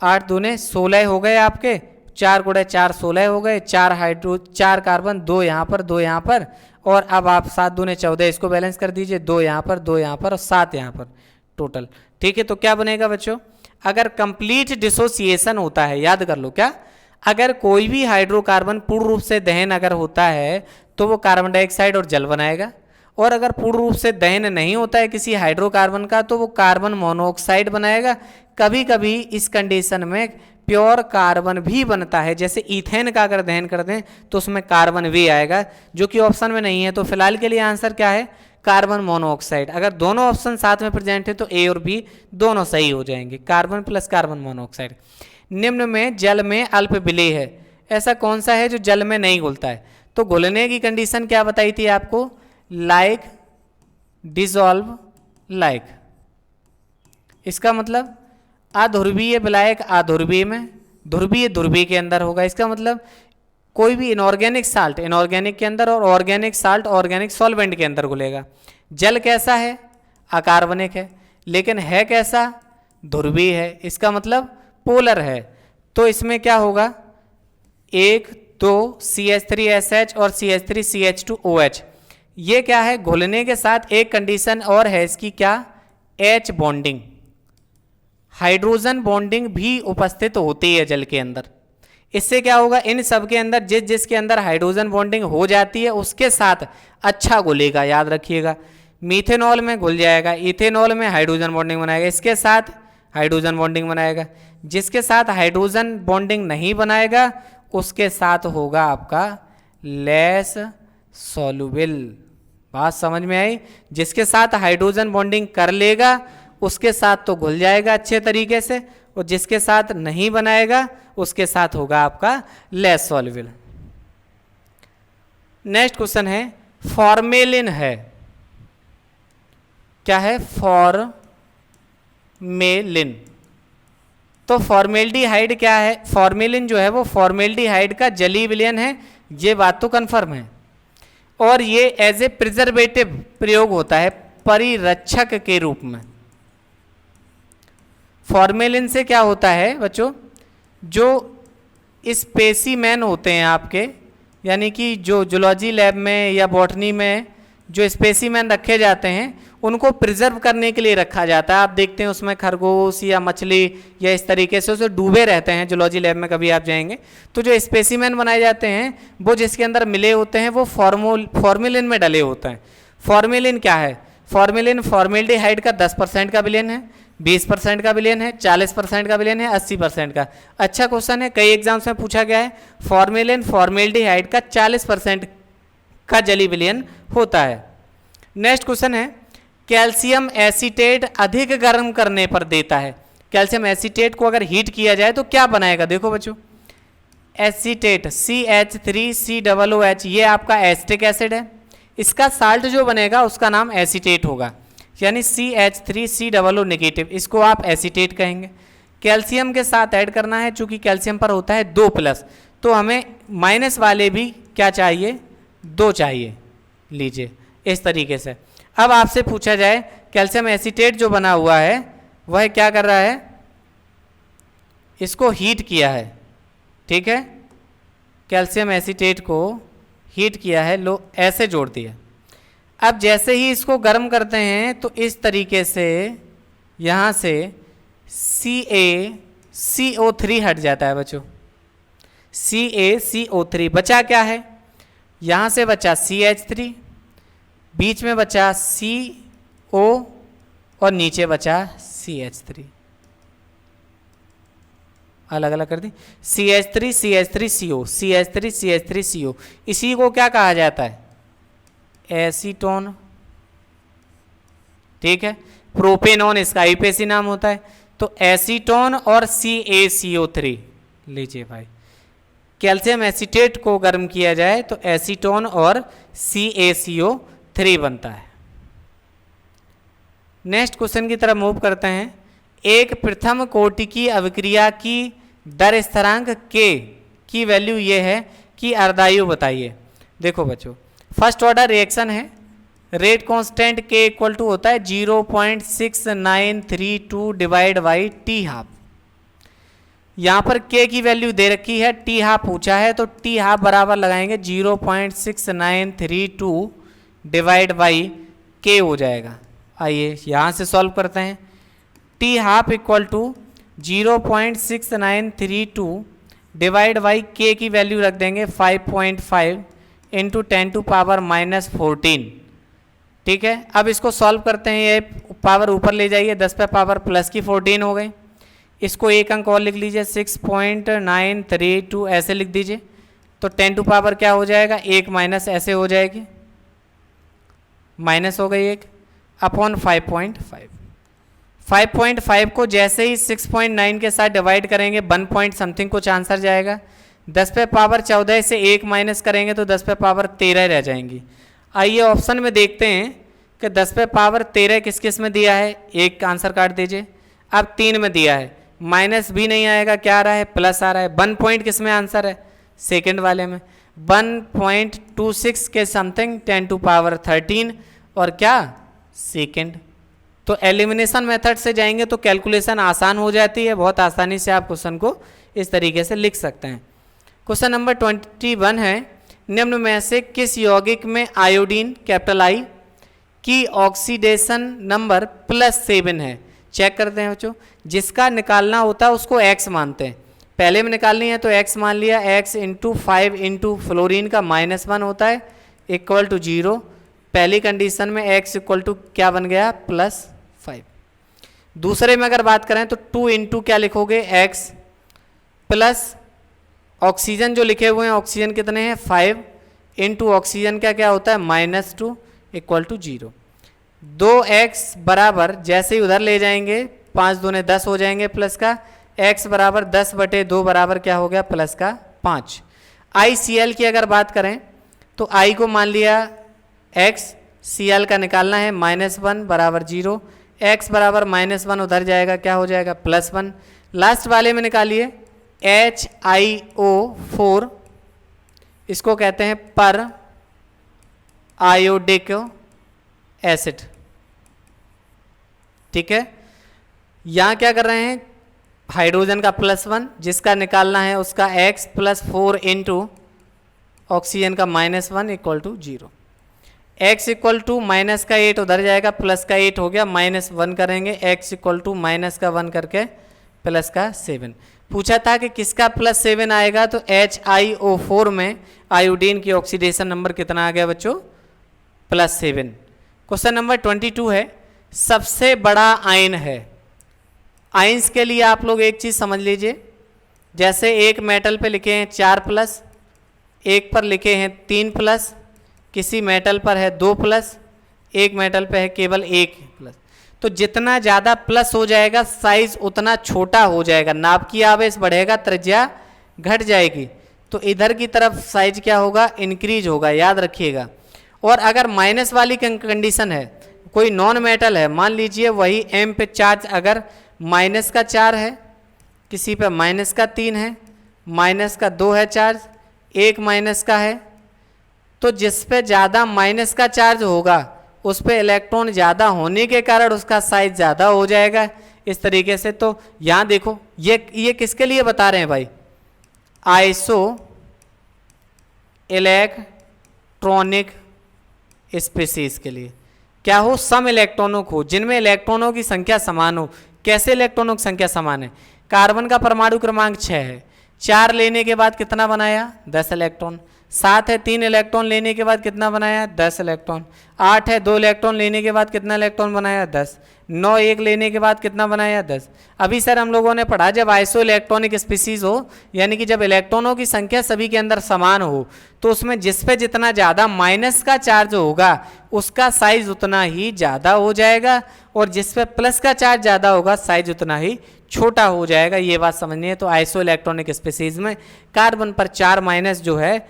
8 दूने 16 हो गए आपके, 4 गुणे 4 16 हो गए, 4 कार्बन, 2 यहाँ पर 2 यहाँ पर, और अब आप 7 दूने 14, इसको बैलेंस कर दीजिए, 2 यहाँ पर 2 यहाँ पर और 7 यहाँ पर टोटल। ठीक है, तो क्या बनेगा बच्चों, अगर कंप्लीट डिसोसिएशन होता है, याद कर लो क्या, अगर कोई भी हाइड्रोकार्बन पूर्ण रूप से दहन अगर होता है तो वो कार्बन डाइऑक्साइड और जल बनाएगा, और अगर पूर्ण रूप से दहन नहीं होता है किसी हाइड्रोकार्बन का तो वो कार्बन मोनोऑक्साइड बनाएगा। कभी कभी इस कंडीशन में प्योर कार्बन भी बनता है, जैसे ईथेन का अगर दहन कर दें तो उसमें कार्बन भी आएगा, जो कि ऑप्शन में नहीं है। तो फिलहाल के लिए आंसर क्या है, कार्बन मोनोऑक्साइड। अगर दोनों ऑप्शन साथ में प्रेजेंट है तो ए और बी दोनों सही हो जाएंगे, कार्बन प्लस कार्बन मोनोऑक्साइड। निम्न में जल में अल्प विलेय है, ऐसा कौन सा है जो जल में नहीं घुलता है, तो घुलने की कंडीशन क्या बताई थी आपको, लाइक डिसॉल्व लाइक। इसका मतलब अध्रुवीय विलायक अध्रुवीय में, ध्रुवीय ध्रुवीय के अंदर होगा। इसका मतलब कोई भी इनऑर्गेनिक साल्ट इनऑर्गेनिक के अंदर और ऑर्गेनिक साल्ट ऑर्गेनिक सॉल्वेंट के अंदर घुलेगा। जल कैसा है, अकार्बनिक है, लेकिन है कैसा, ध्रुवीय है, इसका मतलब पोलर है। तो इसमें क्या होगा, 1 2 CH3SH और CH3CH2OH। ये क्या है, घुलने के साथ एक कंडीशन और है इसकी, क्या, H बॉन्डिंग, हाइड्रोजन बॉन्डिंग भी उपस्थित होती है जल के अंदर। इससे क्या होगा, इन सब के अंदर जिसके अंदर हाइड्रोजन बॉन्डिंग हो जाती है उसके साथ अच्छा घुलेगा। याद रखिएगा, मीथेनॉल में घुल जाएगा, इथेनॉल में हाइड्रोजन बॉन्डिंग बनाएगा, इसके साथ हाइड्रोजन बॉन्डिंग बनाएगा। जिसके साथ हाइड्रोजन बॉन्डिंग नहीं बनाएगा उसके साथ होगा आपका लेस सॉल्युबल। बात समझ में आई, जिसके साथ हाइड्रोजन बॉन्डिंग कर लेगा उसके साथ तो घुल जाएगा अच्छे तरीके से, और जिसके साथ नहीं बनाएगा उसके साथ होगा आपका लेस सॉल्युबल। नेक्स्ट क्वेश्चन है, फॉर्मेलिन है, क्या है, फॉर्मेलिन। तो फॉर्मेल्डिहाइड क्या है, फॉर्मेलिन जो है वो फॉर्मेल्डिहाइड का जलीय विलयन है, ये बात तो कंफर्म है, और ये एज ए प्रिजर्वेटिव प्रयोग होता है। परिरक्षक के रूप में। फॉर्मेलिन से क्या होता है बच्चों, जो स्पेसीमेन होते हैं आपके, यानी कि जो जूलॉजी लैब में या बॉटनी में जो स्पेसीमेन रखे जाते हैं उनको प्रिजर्व करने के लिए रखा जाता है। आप देखते हैं उसमें खरगोश या मछली या इस तरीके से उसे डूबे रहते हैं। जूलॉजी लैब में कभी आप जाएंगे तो जो स्पेसीमेन बनाए जाते हैं वो जिसके अंदर मिले होते हैं वो फॉर्मेलिन में डले होते हैं। फॉर्मेलिन क्या है? फॉर्मेलिन फॉर्मेल्डिहाइड का 10% का विलयन है, 20% का विलयन है, 40% का विलयन है, 80% का। अच्छा क्वेश्चन है, कई एग्जाम्स में पूछा गया है। फॉर्मेलिन फॉर्मेल्डिहाइड का 40% का जली विलयन होता है। नेक्स्ट क्वेश्चन है, कैल्शियम एसीटेट अधिक गर्म करने पर देता है। कैल्शियम एसीटेट को अगर हीट किया जाए तो क्या बनाएगा? देखो बच्चों, एसीटेट CH3COOH ये आपका एसिटिक एसिड है, इसका साल्ट जो बनेगा उसका नाम एसीटेट होगा, यानी CH3COO नेगेटिव, इसको आप एसीटेट कहेंगे। कैल्शियम के साथ ऐड करना है, चूंकि कैल्शियम पर होता है 2+, तो हमें माइनस वाले भी क्या चाहिए? 2 चाहिए। लीजिए इस तरीके से। अब आपसे पूछा जाए कैल्शियम एसीटेट जो बना हुआ है वह क्या कर रहा है? इसको हीट किया है, ठीक है, कैल्शियम एसीटेट को हीट किया है, लो ऐसे जोड़ दिया। अब जैसे ही इसको गर्म करते हैं तो इस तरीके से यहाँ से CaCO3 हट जाता है बच्चों। CaCO3 बचा क्या है? यहाँ से बचा CH3, बीच में बचा CO और नीचे बचा CH3। अलग अलग कर दी, CH3 CH3CO, CH3 CH3CO। इसी को क्या कहा जाता है? एसीटोन, ठीक है। प्रोपेनॉन इसका आईपीएसी नाम होता है। तो एसीटोन और CaCO3। लीजिए भाई, कैल्शियम एसीटेट को गर्म किया जाए तो एसीटोन और CaCO3 बनता है। नेक्स्ट क्वेश्चन की तरफ मूव करते हैं। एक प्रथम कोटि की अभिक्रिया की दर स्थिरांक K की वैल्यू ये है कि अर्धायु बताइए। देखो बच्चों, फर्स्ट ऑर्डर रिएक्शन है, rate constant K equal to होता है 0.6932 डिवाइड बाई T½ यहाँ पर K की वैल्यू दे रखी है, T½ पूछा है तो T½ बराबर लगाएंगे 0.6932 डिवाइड बाई K हो जाएगा। आइए यहाँ से सॉल्व करते हैं। T½ equal to 0.6932 divide by K की वैल्यू रख देंगे 5.5 इंटू 10⁻⁻14, ठीक है। अब इसको सॉल्व करते हैं, ये पावर ऊपर ले जाइए, 10 पे पावर प्लस की 14 हो गई। इसको एक अंक और लिख लीजिए 6.932 ऐसे लिख दीजिए, तो 10⁻, क्या हो जाएगा? 1 माइनस ऐसे हो जाएगी, माइनस हो गई 1 अपॉन 5.5। 5.5 को जैसे ही 6.9 के साथ डिवाइड करेंगे 1 पॉइंट समथिंग कुछ आंसर जाएगा। 10 पे पावर 14 से 1 माइनस करेंगे तो 10 पे पावर 13 रह जाएंगी। आइए ऑप्शन में देखते हैं कि 10 पे पावर 13 किस किस में दिया है, एक आंसर काट दीजिए। अब 3 में दिया है, माइनस भी नहीं आएगा, क्या आ रहा है? प्लस आ रहा है। 1 पॉइंट किस में आंसर है? सेकंड वाले में। 1.26 के समथिंग 10⁻13 और क्या? सेकंड। तो एलिमिनेशन मेथड से जाएंगे तो कैलकुलेशन आसान हो जाती है, बहुत आसानी से आप क्वेश्चन को इस तरीके से लिख सकते हैं। क्वेश्चन नंबर 21 है, निम्न में से किस यौगिक में आयोडीन कैपिटल I की ऑक्सीडेशन नंबर +7 है? चेक करते हैं बच्चों, जिसका निकालना होता है उसको x मानते हैं। पहले में निकालनी है तो x मान लिया, x इंटू 5 इंटू फ्लोरीन का -1 होता है इक्वल टू 0। पहली कंडीशन में x इक्वल टू क्या बन गया? +5। दूसरे में अगर बात करें तो 2 इंटू क्या लिखोगे? x प्लस ऑक्सीजन जो लिखे हुए हैं, ऑक्सीजन कितने हैं? 5 इंटू ऑक्सीजन का क्या होता है? -2 इक्वल टू 0। 2x बराबर जैसे ही उधर ले जाएंगे 5 दूने 10 हो जाएंगे प्लस का, x बराबर 10/2 बराबर क्या हो गया? प्लस का 5। ICl की अगर बात करें तो I को मान लिया x, Cl का निकालना है -1 बराबर 0, x बराबर -1 उधर जाएगा, क्या हो जाएगा? +1। लास्ट वाले में निकालिए HiO4, इसको कहते हैं पर आयोडिक एसिड, ठीक है, यहाँ क्या कर रहे हैं, हाइड्रोजन का +1 जिसका निकालना है उसका x + 4 इंटू ऑक्सीजन का -1 = 0। x = -8 उधर जाएगा, +8 हो गया, -1 करेंगे, x = -1 करके +7। पूछा था कि किसका +7 आएगा, तो HiO4 में आयोडीन की ऑक्सीडेशन नंबर कितना आ गया बच्चों, +7। क्वेश्चन नंबर 22 है, सबसे बड़ा आयन है। आयंस के लिए आप लोग एक चीज़ समझ लीजिए, जैसे एक मेटल पे लिखे हैं 4+, एक पर लिखे हैं 3+, किसी मेटल पर है 2+, एक मेटल पे है केवल 1+। तो जितना ज़्यादा प्लस हो जाएगा साइज उतना छोटा हो जाएगा, नाभ की आवेश बढ़ेगा, त्रिज्या घट जाएगी, तो इधर की तरफ साइज क्या होगा, इंक्रीज होगा, याद रखिएगा। और अगर माइनस वाली कंडीशन है, कोई नॉन मेटल है, मान लीजिए वही m पे चार्ज अगर -4 है, किसी पे -3 है, -2 है चार्ज, एक माइनस का है, तो जिस पे ज़्यादा माइनस का चार्ज होगा उस पे इलेक्ट्रॉन ज़्यादा होने के कारण उसका साइज ज़्यादा हो जाएगा, इस तरीके से। तो यहाँ देखो ये किसके लिए बता रहे हैं भाई, आइसो इलेक्ट्रॉनिक स्पीसीज के लिए, क्या हो, सम इलेक्ट्रॉनों को, जिनमें इलेक्ट्रॉनों की संख्या समान हो। कैसे इलेक्ट्रॉनों की संख्या समान है, कार्बन का परमाणु क्रमांक 6 है, 4 लेने के बाद कितना बनाया, 10 इलेक्ट्रॉन। 7 है, 3 इलेक्ट्रॉन लेने के बाद कितना बनाया, 10 इलेक्ट्रॉन। 8 है, 2 इलेक्ट्रॉन लेने के बाद कितना इलेक्ट्रॉन बनाया, 10। 9 1 लेने के बाद कितना बनाया, 10। अभी सर हम लोगों ने पढ़ा, जब आइसो इलेक्ट्रॉनिक स्पीसीज हो, यानी कि जब इलेक्ट्रॉनों की संख्या सभी के अंदर समान हो, तो उसमें जिस पे जितना ज़्यादा माइनस का चार्ज होगा उसका साइज उतना ही ज़्यादा हो जाएगा, और जिस पे प्लस का चार्ज ज़्यादा होगा साइज उतना ही छोटा हो जाएगा। ये बात समझनी है। तो आइसो इलेक्ट्रॉनिक स्पीसीज में कार्बन पर 4- जो है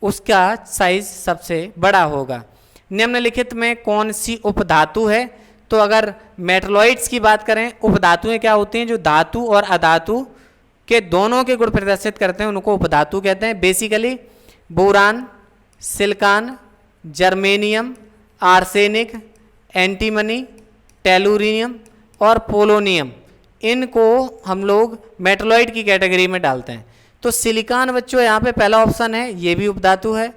उसका साइज सबसे बड़ा होगा। निम्नलिखित में कौन सी उपधातु है, तो अगर मेटलॉइड्स की बात करें, उपधातुएं क्या होती हैं, जो धातु और अधातु के दोनों के गुण प्रदर्शित करते हैं उनको उपधातु कहते हैं। Basically boron, silicon, germanium, arsenic, antimony, tellurium और पोलोनियम, इनको हम लोग मेटलॉइड की कैटेगरी में डालते हैं। तो सिलिकॉन बच्चों यहाँ पे पहला ऑप्शन है, ये भी उपधातु है।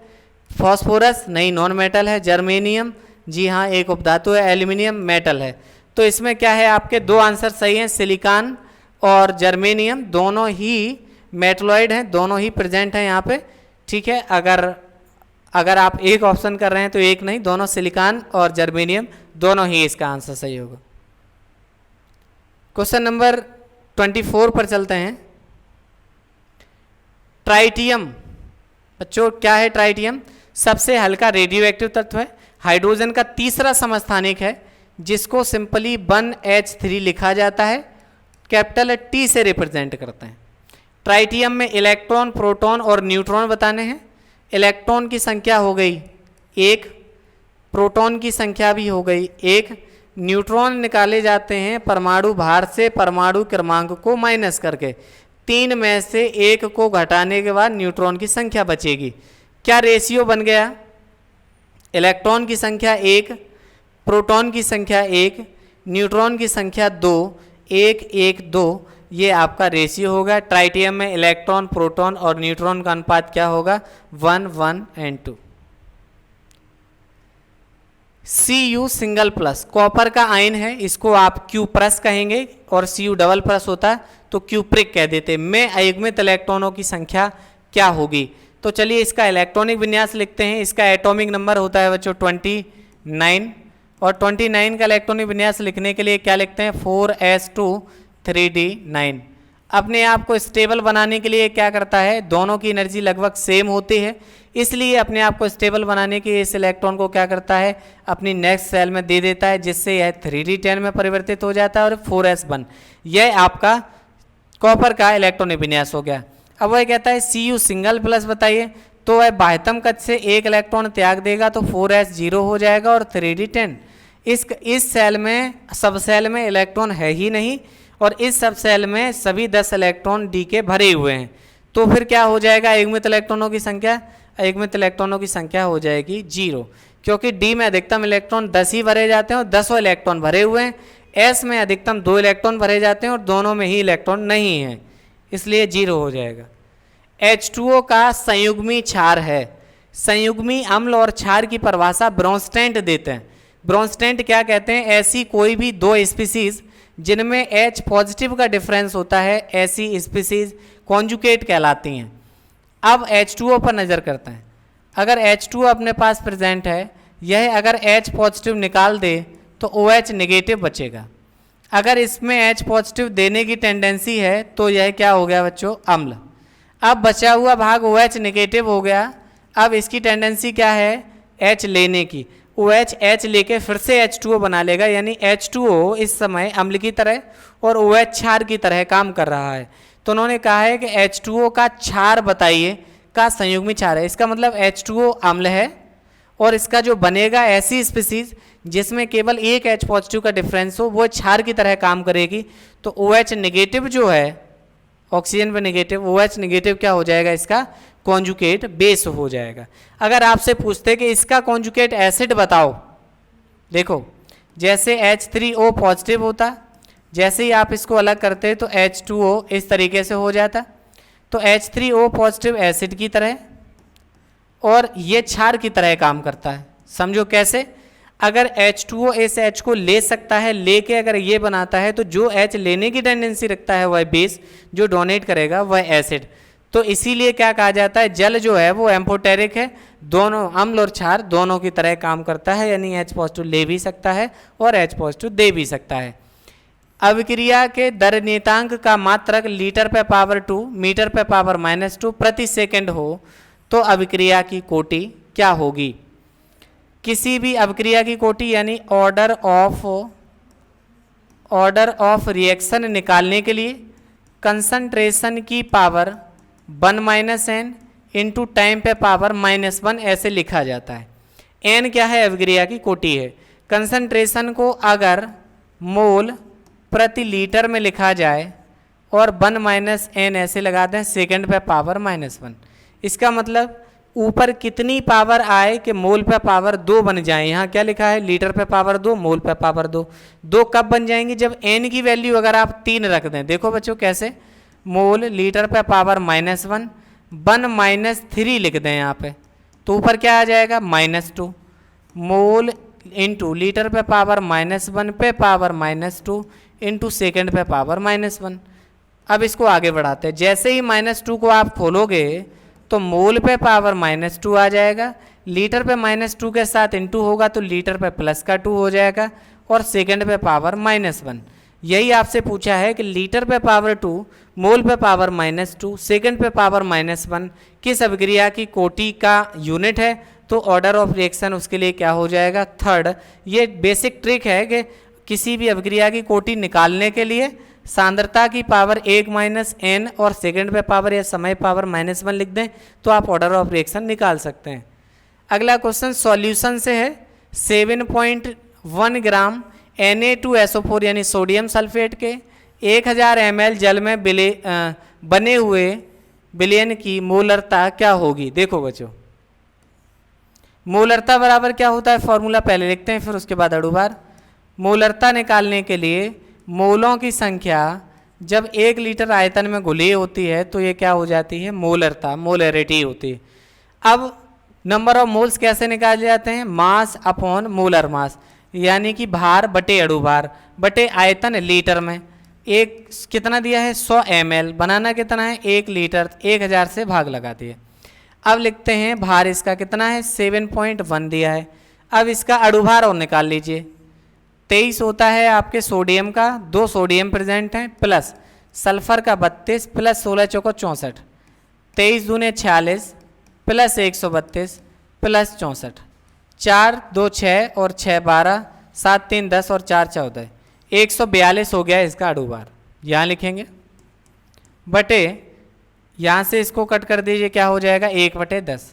फॉस्फोरस नहीं, नॉन मेटल है। जर्मेनियम जी हाँ एक उपधातु है। एल्यूमिनियम मेटल है। तो इसमें क्या है, आपके 2 आंसर सही हैं। सिलिकॉन और जर्मेनियम दोनों ही मेटलॉइड हैं, दोनों ही प्रेजेंट हैं यहाँ पे, ठीक है। अगर आप एक ऑप्शन कर रहे हैं तो एक नहीं, दोनों सिलिकॉन और जर्मेनियम दोनों ही इसका आंसर सही होगा। क्वेश्चन नंबर 24 पर चलते हैं। ट्राइटियम बच्चों क्या है, ट्राइटियम सबसे हल्का रेडियो एक्टिव तत्व है, हाइड्रोजन का तीसरा समस्थानिक है, जिसको सिंपली 1H3 लिखा जाता है, कैपिटल T से रिप्रेजेंट करते हैं। ट्राइटियम में इलेक्ट्रॉन, प्रोटॉन और न्यूट्रॉन बताने हैं। इलेक्ट्रॉन की संख्या हो गई 1, प्रोटॉन की संख्या भी हो गई 1, न्यूट्रॉन निकाले जाते हैं परमाणु भार से परमाणु क्रमांक को माइनस करके, 3 में से 1 को घटाने के बाद न्यूट्रॉन की संख्या बचेगी। क्या रेशियो बन गया, इलेक्ट्रॉन की संख्या 1, प्रोटॉन की संख्या 1, न्यूट्रॉन की संख्या 2, 1 1 2, ये आपका रेशियो होगा। ट्राइटियम में इलेक्ट्रॉन, प्रोटॉन और न्यूट्रॉन का अनुपात क्या होगा, 1 1 और 2। Cu सिंगल प्लस कॉपर का आयन है, इसको आप Q प्लस कहेंगे, और Cu डबल प्लस होता है तो Q प्रिक कह देते। में अयुग्मित इलेक्ट्रॉनों की संख्या क्या होगी, तो चलिए इसका इलेक्ट्रॉनिक विन्यास लिखते हैं। इसका एटॉमिक नंबर होता है बच्चों 29, और 29 का इलेक्ट्रॉनिक विन्यास लिखने के लिए क्या लिखते हैं, 4s2 3d9। अपने आप को स्टेबल बनाने के लिए क्या करता है, दोनों की एनर्जी लगभग सेम होती है, इसलिए अपने आप को स्टेबल बनाने के इस इलेक्ट्रॉन को क्या करता है, अपनी नेक्स्ट सेल में दे देता है, जिससे यह 3d10 में परिवर्तित हो जाता है और 4s1। यह आपका कॉपर का इलेक्ट्रॉनिक विन्यास हो गया। अब वह कहता है Cu सिंगल प्लस बताइए, तो वह बाह्यतम कक्ष से 1 इलेक्ट्रॉन त्याग देगा तो 4s0 हो जाएगा और 3d10। इस सेल में, सब सेल में इलेक्ट्रॉन है ही नहीं, और इस सब सेल में सभी 10 इलेक्ट्रॉन डी के भरे हुए हैं, तो फिर क्या हो जाएगा, अयुग्मित इलेक्ट्रॉनों की संख्या, अयुग्मित इलेक्ट्रॉनों की संख्या हो जाएगी 0, क्योंकि डी में अधिकतम इलेक्ट्रॉन 10 ही भरे जाते हैं और 10 इलेक्ट्रॉन भरे हुए हैं। एस में अधिकतम 2 इलेक्ट्रॉन भरे जाते हैं और दोनों में ही इलेक्ट्रॉन नहीं है, इसलिए 0 हो जाएगा। H2O का संयुग्मी क्षार है। संयुग्मी अम्ल और क्षार की परिभाषा ब्रोंस्टेंट देते हैं। ब्रोंस्टेंट क्या कहते हैं? ऐसी कोई भी 2 स्पीसीज जिनमें H पॉजिटिव का डिफरेंस होता है, ऐसी स्पीसीज कॉन्जुगेट कहलाती हैं। अब H2O पर नज़र करते हैं। अगर H2O अपने पास प्रेजेंट है, यह अगर H पॉजिटिव निकाल दे तो OH नेगेटिव बचेगा। अगर इसमें H पॉजिटिव देने की टेंडेंसी है तो यह क्या हो गया बच्चों? अम्ल। अब बचा हुआ भाग OH नेगेटिव हो गया। अब इसकी टेंडेंसी क्या है? H लेने की। OH H लेके फिर से H2O बना लेगा, यानी H2O इस समय अम्ल की तरह और OH क्षार की तरह काम कर रहा है। तो उन्होंने कहा है कि H2O का क्षार बताइए, का संयुग्मी क्षार है। इसका मतलब H2O अम्ल है और इसका जो बनेगा ऐसी स्पीसीज जिसमें केवल एक H पॉजिटिव का डिफरेंस हो, वो क्षार की तरह काम करेगी। तो OH नेगेटिव जो है, ऑक्सीजन पे नेगेटिव, OH नेगेटिव क्या हो जाएगा? इसका कॉन्जुगेट बेस हो जाएगा। अगर आपसे पूछते कि इसका कॉन्जुगेट एसिड बताओ, देखो जैसे H3O पॉजिटिव होता, जैसे ही आप इसको अलग करते तो H2O इस तरीके से हो जाता, तो H3O पॉजिटिव एसिड की तरह और ये क्षार की तरह काम करता है। समझो कैसे? अगर H2O इस H को ले सकता है, लेके अगर ये बनाता है, तो जो H लेने की टेंडेंसी रखता है वह बेस, जो डोनेट करेगा वह एसिड। तो इसीलिए क्या कहा जाता है? जल जो है वो एम्फोटेरिक है, दोनों अम्ल और क्षार दोनों की तरह काम करता है, यानी H पॉजिटिव ले भी सकता है और H पॉजिटिव दे भी सकता है। अभिक्रिया के दर नियतांक का मात्रक लीटर पे पावर 2 मीटर पे पावर -2 प्रति सेकंड हो तो अभिक्रिया की कोटि क्या होगी? किसी भी अभिक्रिया की कोटि यानी ऑर्डर ऑफ रिएक्शन निकालने के लिए कंसंट्रेशन की पावर 1 - n इंटू टाइम पे पावर -1 ऐसे लिखा जाता है। n क्या है? अभिक्रिया की कोटि है। कंसंट्रेशन को अगर मोल प्रति लीटर में लिखा जाए और 1 - n ऐसे लगाते हैं सेकंड पे पावर -1, इसका मतलब ऊपर कितनी पावर आए कि मोल पे पावर 2 बन जाए। यहाँ क्या लिखा है? लीटर पे पावर 2, मोल पे पावर 2। 2 कब बन जाएंगी? जब n की वैल्यू अगर आप 3 रख दें। देखो बच्चों कैसे? मोल लीटर पे पावर -1, 1 - 3 लिख दें यहाँ पे, तो ऊपर क्या आ जाएगा? -2 मोल इंटू लीटर पे पावर -1 पे पावर -2 इंटू सेकेंड पे पावर -1। अब इसको आगे बढ़ाते हैं। जैसे ही -2 को आप खोलोगे तो मोल पे पावर -2 आ जाएगा, लीटर पे -2 के साथ इंटू होगा तो लीटर पे +2 हो जाएगा और सेकंड पे पावर -1। यही आपसे पूछा है कि लीटर पे पावर 2, मोल पे पावर -2, सेकंड पे पावर -1 किस अभिक्रिया की कोटि का यूनिट है? तो ऑर्डर ऑफ रिएक्शन उसके लिए क्या हो जाएगा? थर्ड। ये बेसिक ट्रिक है कि किसी भी अभिक्रिया की कोटि निकालने के लिए सांद्रता की पावर 1 - n और सेकंड पे पावर या समय पावर -1 लिख दें तो आप ऑर्डर ऑफ रिएक्शन निकाल सकते हैं। अगला क्वेश्चन सॉल्यूशन से है। 7.1 ग्राम Na2SO4 यानी सोडियम सल्फेट के 1000 ml जल में बने हुए विलयन की मोलरता क्या होगी? देखो बच्चों, मोलरता बराबर क्या होता है? फॉर्मूला पहले लिखते हैं फिर उसके बाद अणुभार। मोलरता निकालने के लिए मोलों की संख्या जब 1 लीटर आयतन में घुली होती है तो ये क्या हो जाती है? मोलरता, मोलरिटी होती है। अब नंबर ऑफ मोल्स कैसे निकाले जाते हैं? मास अपॉन मोलर मास, यानी कि भार बटे अणुभार बटे आयतन लीटर में। एक कितना दिया है? 100 ml, बनाना कितना है? 1 लीटर, 1000 से भाग लगा दिए। अब लिखते हैं भार इसका कितना है? 7.1 दिया है। अब इसका अणुभार और निकाल लीजिए। 23 होता है आपके सोडियम का, 2 सोडियम प्रेजेंट हैं, प्लस सल्फर का 32 प्लस 16 चौको 64, 23 दूने 46 प्लस 132 प्लस 64, 4 2 6 और 6 12, 7 3 10 और 4 14, 142 हो गया इसका अणुभार। यहाँ लिखेंगे बटे, यहाँ से इसको कट कर दीजिए, क्या हो जाएगा? 1/10।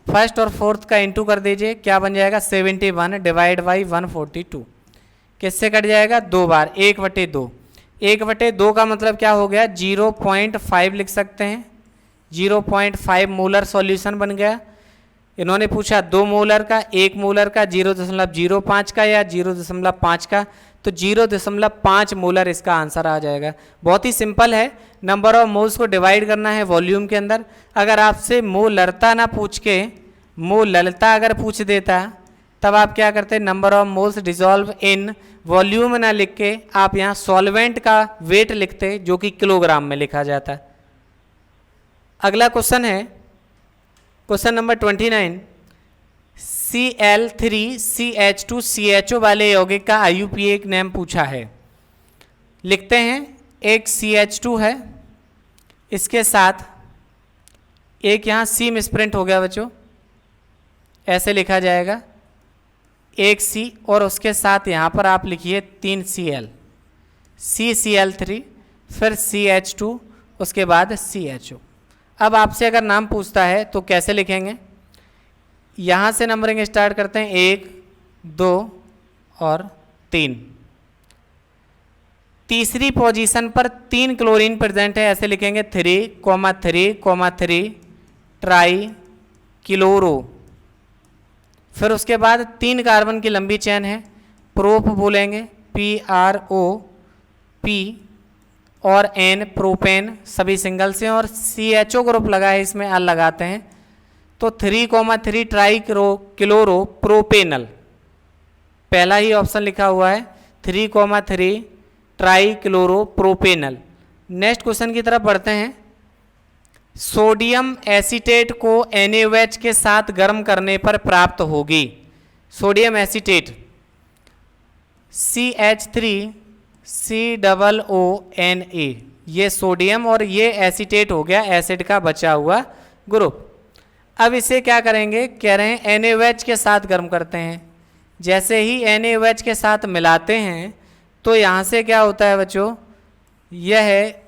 फर्स्ट और फोर्थ का इंटू कर दीजिए, क्या बन जाएगा? 71 डिवाइड बाई 142। किससे कट जाएगा? 2 बार, 1/2। 1/2 का मतलब क्या हो गया? 0.5 लिख सकते हैं। 0.5 मोलर सॉल्यूशन बन गया। इन्होंने पूछा 2 मोलर का, 1 मोलर का, 0.05 का या 0.5 का, तो 0.5 मोलर इसका आंसर आ जाएगा। बहुत ही सिंपल है, नंबर ऑफ मोल्स को डिवाइड करना है वॉल्यूम के अंदर। अगर आपसे मोलरता ना पूछ के मोललता अगर पूछ देता तब आप क्या करते, number of moles dissolve in volume ना लिख के आप यहाँ सॉल्वेंट का वेट लिखते जो कि किलोग्राम में लिखा जाता है। अगला क्वेश्चन है क्वेश्चन नंबर 29। Cl3CH2CHO वाले यौगिक का IUPAC नेम पूछा है। लिखते हैं एक CH2 है, इसके साथ एक यहाँ C मिसप्रिंट हो गया बच्चों, ऐसे लिखा जाएगा एक C, और उसके साथ यहाँ पर आप लिखिए 3 Cl, CCl3 फिर CH2 उसके बाद CHO। अब आपसे अगर नाम पूछता है तो कैसे लिखेंगे, यहाँ से नंबरिंग स्टार्ट करते हैं 1 2 और 3। तीसरी पोजीशन पर 3 क्लोरीन प्रेजेंट है, ऐसे लिखेंगे 3,3,3 ट्राई क्लोरो। फिर उसके बाद 3 कार्बन की लंबी चेन है, प्रोप बोलेंगे PROP और N प्रोपेन, सभी सिंगल से, और CHO ग्रुप लगा है इसमें अल लगाते हैं तो 3,3 ट्राई क्लोरो प्रोपेनल, पहला ही ऑप्शन लिखा हुआ है 3,3 try chloro propanal. Next question की तरफ बढ़ते हैं। सोडियम एसीटेट को NaOH के साथ गर्म करने पर प्राप्त होगी। सोडियम एसीटेट CH3COONA, ये सोडियम और ये एसीटेट हो गया एसिड का बचा हुआ ग्रुप। अब इसे क्या करेंगे, कह रहे हैं NaOH के साथ गर्म करते हैं। जैसे ही NaOH के साथ मिलाते हैं तो यहाँ से क्या होता है बच्चों, यह है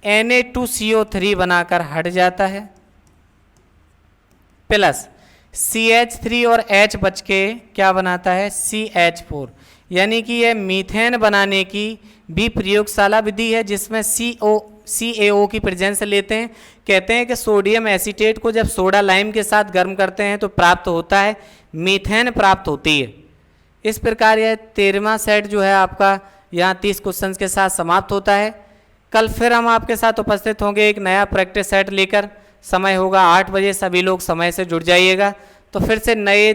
Na2CO3 बनाकर हट जाता है, प्लस CH3 और H बच के क्या बनाता है CH4, यानी कि यह मीथेन बनाने की भी प्रयोगशाला विधि है जिसमें CaO की प्रेजेंस लेते हैं। कहते हैं कि सोडियम एसीटेट को जब सोडा लाइम के साथ गर्म करते हैं तो प्राप्त होता है मीथेन प्राप्त होती है। इस प्रकार यह 13वां सेट जो है आपका यहाँ 30 क्वेश्चंस के साथ समाप्त होता है। कल फिर हम आपके साथ उपस्थित होंगे एक नया प्रैक्टिस सेट लेकर। समय होगा 8 बजे, सभी लोग समय से जुड़ जाइएगा। तो फिर से नए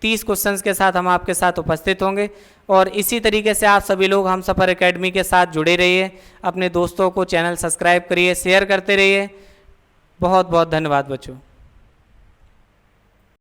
30 क्वेश्चंस के साथ हम आपके साथ उपस्थित होंगे और इसी तरीके से आप सभी लोग हम सफ़र एकेडमी के साथ जुड़े रहिए। अपने दोस्तों को चैनल सब्सक्राइब करिए, शेयर करते रहिए। बहुत बहुत धन्यवाद बच्चों।